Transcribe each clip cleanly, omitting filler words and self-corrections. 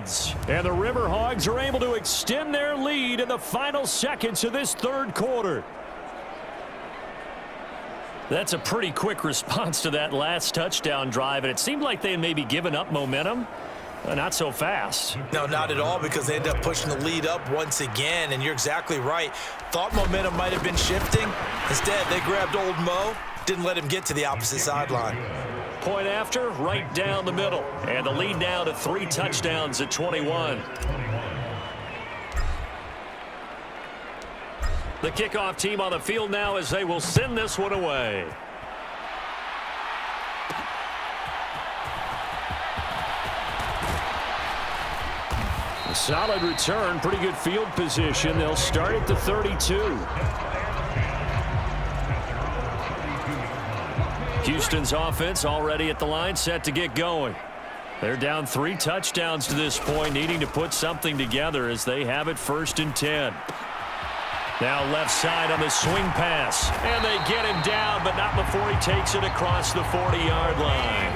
yards. And the River Hogs are able to extend their lead in the final seconds of this third quarter. That's a pretty quick response to that last touchdown drive, and it seemed like they had maybe given up momentum. Not so fast. No, not at all, because they ended up pushing the lead up once again, and you're exactly right. Thought momentum might have been shifting. Instead, they grabbed old Mo, didn't let him get to the opposite sideline. Point after, right down the middle. And the lead now to 3 touchdowns at 21. The kickoff team on the field now as they will send this one away. A solid return, pretty good field position. They'll start at the 32. Houston's offense already at the line, set to get going. They're down 3 touchdowns to this point, needing to put something together as they have it 1st and 10. Now left side on the swing pass. And they get him down, but not before he takes it across the 40-yard line.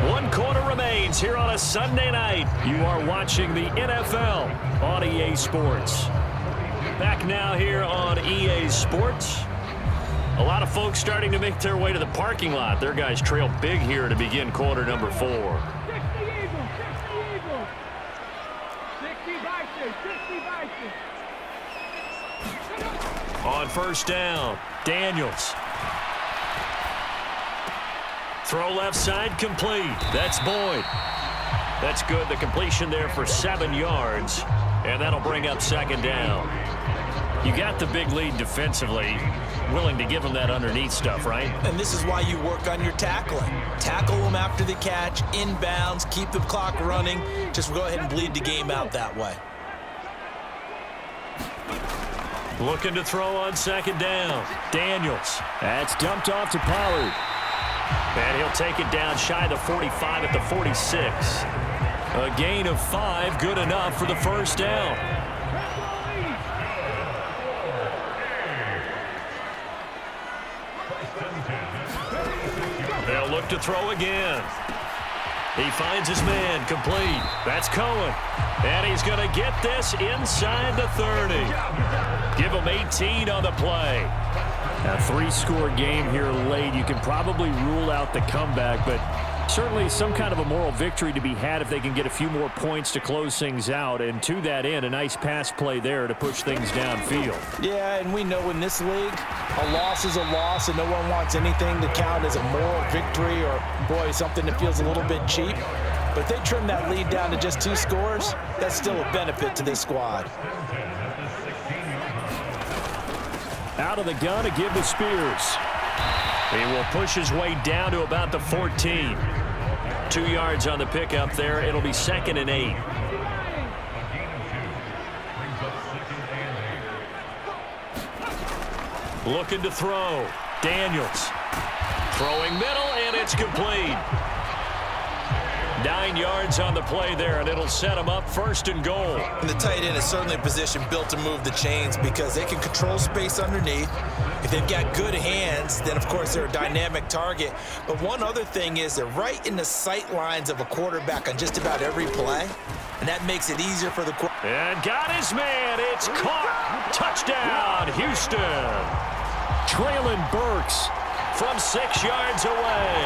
1 quarter remains here on a Sunday night. You are watching the NFL on EA Sports. Back now here on EA Sports. A lot of folks starting to make their way to the parking lot. Their guys trail big here to begin quarter number 4. On 1st down, Daniels. Throw left side, complete. That's Boyd. That's good. The completion there for 7 yards. And that'll bring up 2nd down. You got the big lead defensively. Willing to give them that underneath stuff, right? And this is why you work on your tackling. Tackle them after the catch, inbounds, keep the clock running. Just go ahead and bleed the game out that way. Looking to throw on 2nd down. Daniels. That's dumped off to Pollard. And he'll take it down shy of the 45 at the 46. A gain of 5, good enough for the 1st down. They'll look to throw again. He finds his man, complete. That's Cohen. And he's going to get this inside the 30. Give him 18 on the play. A 3-score game here late. You can probably rule out the comeback, but certainly some kind of a moral victory to be had if they can get a few more points to close things out. And to that end, a nice pass play there to push things downfield. Yeah, and we know in this league, a loss is a loss, and no one wants anything to count as a moral victory or, boy, something that feels a little bit cheap. But if they trim that lead down to just 2 scores, that's still a benefit to this squad. Out of the gun to give to Spears. He will push his way down to about the 14. 2 yards on the pickup there. It'll be 2nd and 8. Looking to throw. Daniels. Throwing middle, and it's complete. 9 yards on the play there, and it'll set them up 1st and goal. And the tight end is certainly a position built to move the chains because they can control space underneath. If they've got good hands, then, of course, they're a dynamic target. But one other thing is they're right in the sight lines of a quarterback on just about every play, and that makes it easier for the quarterback. And got his man. It's caught. Touchdown, Houston. Traylon Burks from 6 yards away.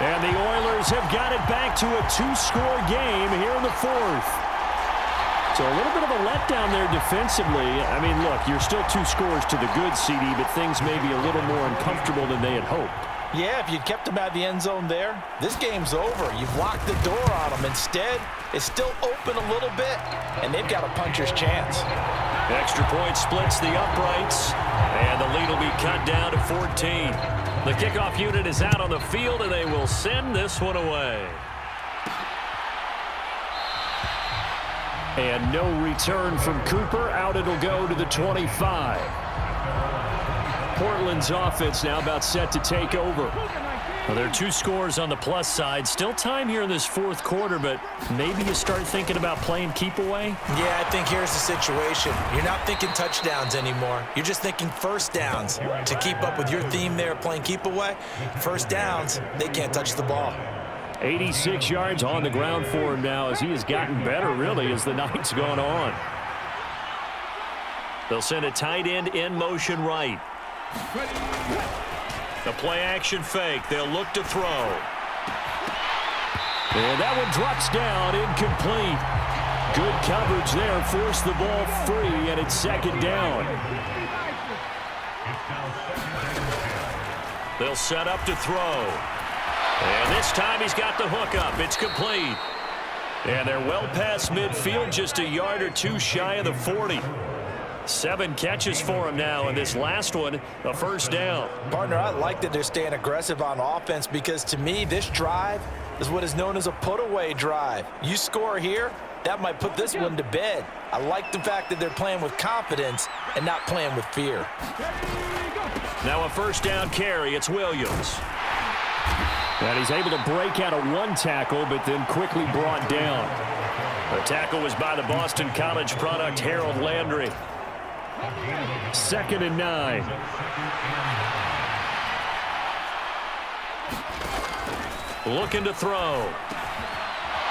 And the Oilers have got it back to a 2-score game here in the 4th. So a little bit of a letdown there defensively. I mean, look, you're still 2 scores to the good, CD, but things may be a little more uncomfortable than they had hoped. Yeah, if you kept them out of the end zone there, this game's over. You've locked the door on them. Instead, it's still open a little bit, and they've got a puncher's chance. Extra point splits the uprights, and the lead will be cut down to 14. The kickoff unit is out on the field, and they will send this one away. And no return from Cooper. Out it'll go to the 25. Portland's offense now about set to take over. Well, there are 2 scores on the plus side. Still time here in this 4th quarter, but maybe you start thinking about playing keep away? Yeah, I think here's the situation. You're not thinking touchdowns anymore. You're just thinking 1st downs. To keep up with your theme there, playing keep away, 1st downs, they can't touch the ball. 86 yards on the ground for him now as he has gotten better, really, as the night's gone on. They'll send a tight end in motion right. The play-action fake. They'll look to throw. And that one drops down, incomplete. Good coverage there, forced the ball free, and it's second down. They'll set up to throw. And this time he's got the hook up. It's complete. And they're well past midfield, just a yard or two shy of the 40. 7 catches for him now, and this last one, a first down. Partner, I like that they're staying aggressive on offense because, to me, this drive is what is known as a put-away drive. You score here, that might put this one to bed. I like the fact that they're playing with confidence and not playing with fear. Now a first down carry. It's Williams. And he's able to break out of one tackle, but then quickly brought down. The tackle was by the Boston College product, Harold Landry. 2nd and 9. Looking to throw.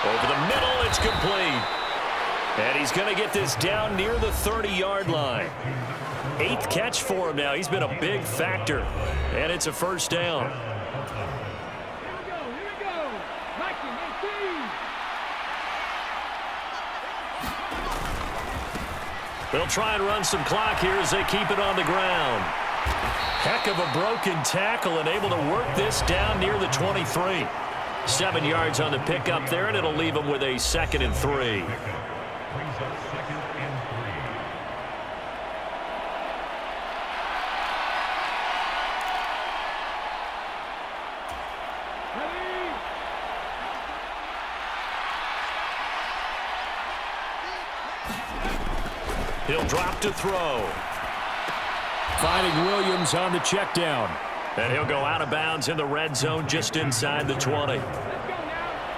Over the middle, it's complete. And he's going to get this down near the 30-yard line. 8th catch for him now. He's been a big factor. And it's a first down. They'll try and run some clock here as they keep it on the ground. Heck of a broken tackle and able to work this down near the 23. 7 yards on the pickup there, and it'll leave them with a 2nd and 3. He'll drop to throw. Finding Williams on the check down. And he'll go out of bounds in the red zone just inside the 20.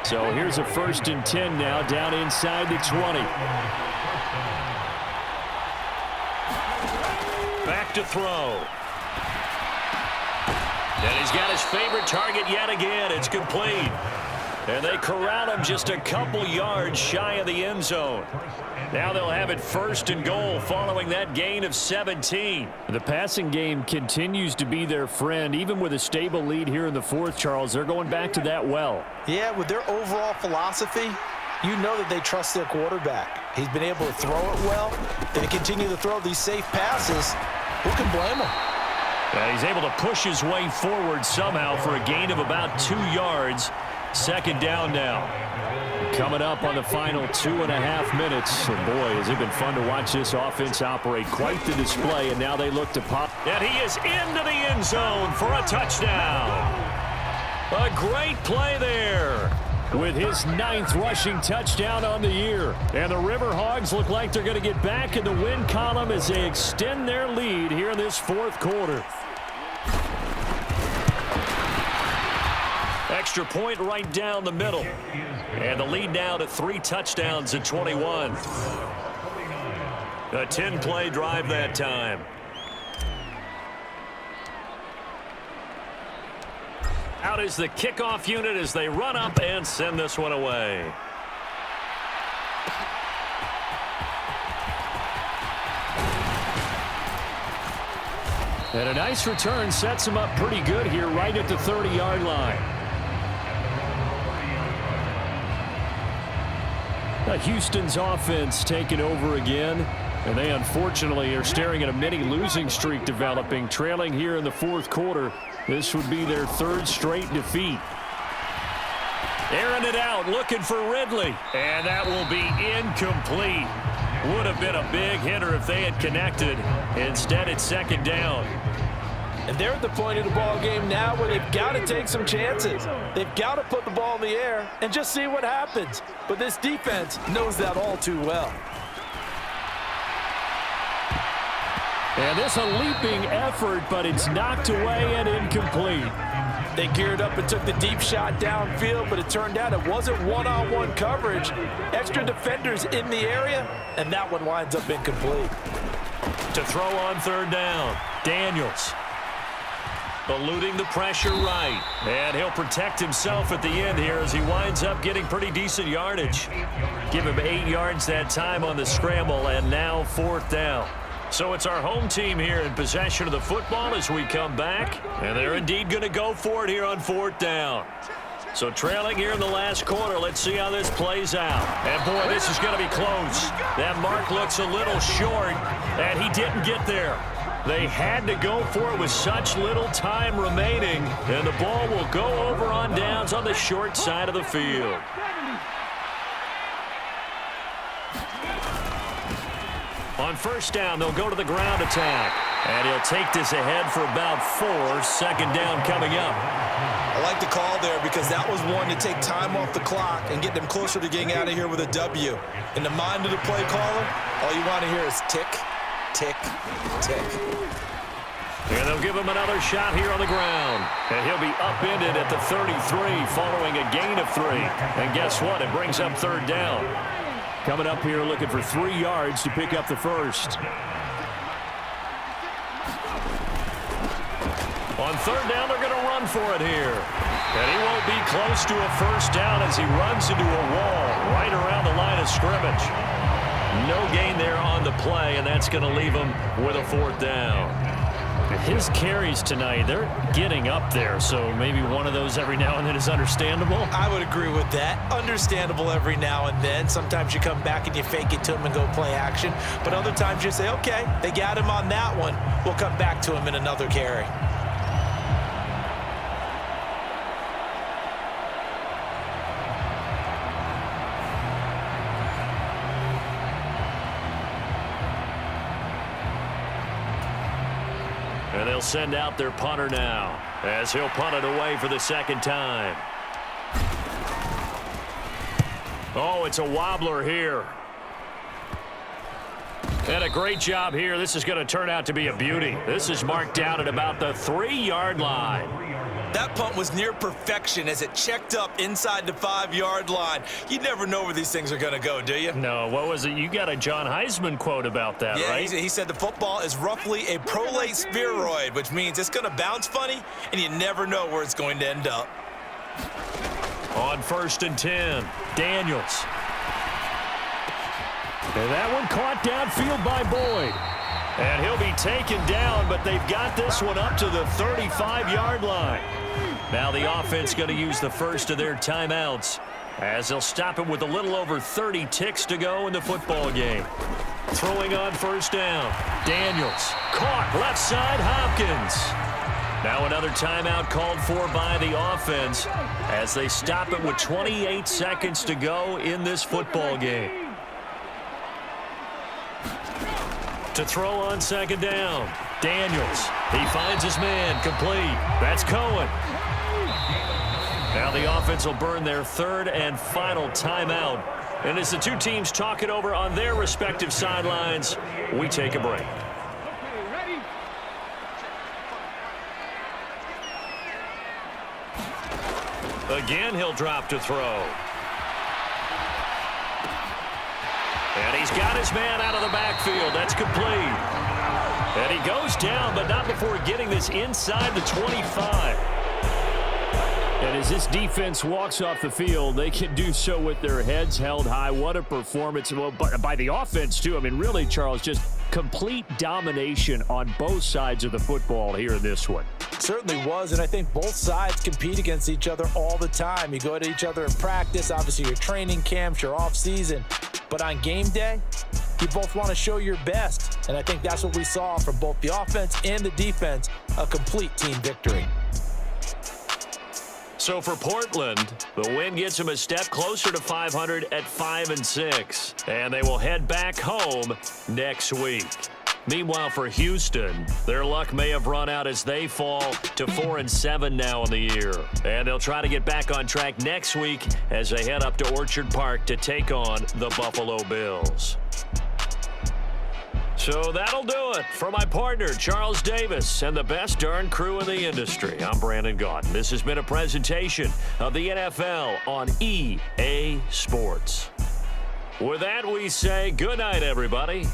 So here's a 1st and 10 now down inside the 20. Back to throw. And he's got his favorite target yet again. It's complete. And they corral him just a couple yards shy of the end zone. Now they'll have it 1st and goal following that gain of 17. The passing game continues to be their friend. Even with a stable lead here in the 4th, Charles, they're going back to that well. Yeah, with their overall philosophy, you know that they trust their quarterback. He's been able to throw it well. They continue to throw these safe passes. Who can blame him? And he's able to push his way forward somehow for a gain of about 2 yards. 2nd down now. Coming up on the final 2.5 minutes. And boy, has it been fun to watch this offense operate. Quite the display, and now they look to pop. And he is into the end zone for a touchdown. A great play there with his 9th rushing touchdown on the year. And the River Hogs look like they're going to get back in the win column as they extend their lead here in this 4th quarter. Extra point right down the middle. And the lead now to 3 touchdowns at 21. A 10-play drive that time. Out is the kickoff unit as they run up and send this one away. And a nice return sets them up pretty good here right at the 30-yard line. Houston's offense taking over again, and they unfortunately are staring at a mini losing streak developing, trailing here in the 4th quarter. This would be their 3rd straight defeat. Airing it out, looking for Ridley, and that will be incomplete. Would have been a big hitter if they had connected. Instead, it's 2nd down. And they're at the point of the ball game now where they've got to take some chances. They've got to put the ball in the air and just see what happens. But this defense knows that all too well. And this a leaping effort, but it's knocked away and incomplete. They geared up and took the deep shot downfield, but it turned out it wasn't one-on-one coverage. Extra defenders in the area, and that one winds up incomplete. To throw on 3rd down, Daniels. eluding the pressure right. And he'll protect himself at the end here as he winds up getting pretty decent yardage. Give him 8 yards that time on the scramble, and now 4th down. So it's our home team here in possession of the football as we come back. And they're indeed going to go for it here on 4th down. So trailing here in the last quarter, let's see how this plays out. And boy, this is going to be close. That mark looks a little short, and he didn't get there. They had to go for it with such little time remaining, and the ball will go over on downs on the short side of the field. On 1st down, they'll go to the ground attack, and he'll take this ahead for about 4. 2nd down coming up. I like the call there because that was one to take time off the clock and get them closer to getting out of here with a W. In the mind of the play caller, all you want to hear is tick, tick, tick. And they'll give him another shot here on the ground. And he'll be upended at the 33 following a gain of 3. And guess what? It brings up 3rd down. Coming up here looking for 3 yards to pick up the first. On 3rd down, they're going to run for it here. And he won't be close to a 1st down as he runs into a wall right around the line of scrimmage. No gain there on the play, and that's going to leave him with a 4th down. His carries tonight, they're getting up there, so maybe one of those every now and then is understandable. I would agree with that. Understandable every now and then. Sometimes you come back and you fake it to him and go play action. But other times you say, okay, they got him on that one. We'll come back to him in another carry. And they'll send out their punter now as he'll punt it away for the 2nd time. Oh, it's a wobbler here. And a great job here. This is going to turn out to be a beauty. This is marked down at about the 3-yard line. That punt was near perfection as it checked up inside the 5-yard line. You never know where these things are going to go, do you? No, what was it? You got a John Heisman quote about that, yeah, right? He said the football is roughly a prolate spheroid, which means it's going to bounce funny, and you never know where it's going to end up. On 1st and 10, Daniels. And that one caught downfield by Boyd. And he'll be taken down, but they've got this one up to the 35-yard line. Now the offense going to use the first of their timeouts as they'll stop it with a little over 30 ticks to go in the football game. Throwing on 1st down. Daniels caught left side Hopkins. Now another timeout called for by the offense as they stop it with 28 seconds to go in this football game. To throw on 2nd down. Daniels. He finds his man complete. That's Cohen. Now the offense will burn their 3rd and final timeout. And as the two teams talk it over on their respective sidelines, we take a break. Again, he'll drop to throw. And he's got his man out of the backfield. That's complete. And he goes down, but not before getting this inside the 25. And as this defense walks off the field, they can do so with their heads held high. What a performance by the offense, too. I mean, really, Charles, just complete domination on both sides of the football here in this one. Certainly was, and I think both sides compete against each other all the time. You go at each other in practice, obviously your training camps, your off-season. But on game day, you both want to show your best. And I think that's what we saw from both the offense and the defense, a complete team victory. So for Portland, the win gets them a step closer to 500 at 5-6. And they will head back home next week. Meanwhile, for Houston, their luck may have run out as they fall to 4-7 now in the year. And they'll try to get back on track next week as they head up to Orchard Park to take on the Buffalo Bills. So that'll do it for my partner, Charles Davis, and the best darn crew in the industry. I'm Brandon Gaudin. This has been a presentation of the NFL on EA Sports. With that, we say good night, everybody.